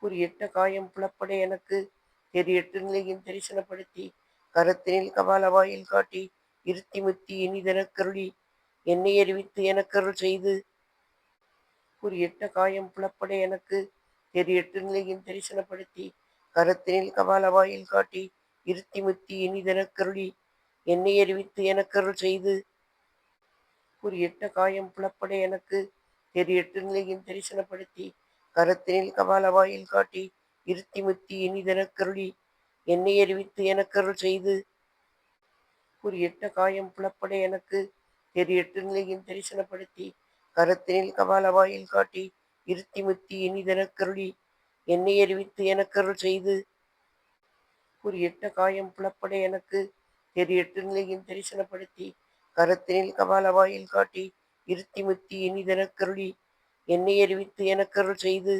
குறியிட்ட காயம் புலப்பட எனக்கு தெரியட்டு நிலையின் தரிசனப்படுத்தி கரத்தினில் கபாலவாயில் காட்டி இருத்தி முத்தி இனிதெனக்கருளி என்னை அறிவித்து எனக்கருள் செய்து குறியிட்ட காயம் புலப்பட எனக்கு தெரியட்டு நிலையின் தரிசனப்படுத்தி கரத்தினில் கபாலவாயில் காட்டி இருத்தி முத்தி இனிதெனக்கருளி என்னை அறிவித்து எனக்கருள் செய்து குறியிட்ட காயம் புலப்பட எனக்கு தெரியட்டு நிலையின் தரிசனப்படுத்தி கரத்தினில் கபாலவாயில் காட்டி இருத்தி முத்தி இனிதெனக்கருளி என்னை அறிவித்து எனக்கருள் செய்து குறியிட்ட காயம் புலப்பட எனக்கு தெரியட்டு நிலையின் தரிசனப்படுத்தி கரத்தினில் கபாலவாயில் காட்டி இருத்தி முத்தி இனிதெனக்கருளி என்னை அறிவித்து எனக்கருள் செய்து குறியிட்ட காயம் புலப்பட எனக்கு தெரியட்டு நிலையின் தரிசனப்படுத்தி கரத்தினில் கபாலவாயில் காட்டி இருத்தி முத்தி இனிதெனக்கருளி என்னை அறிவித்து எனக்கருள் செய்து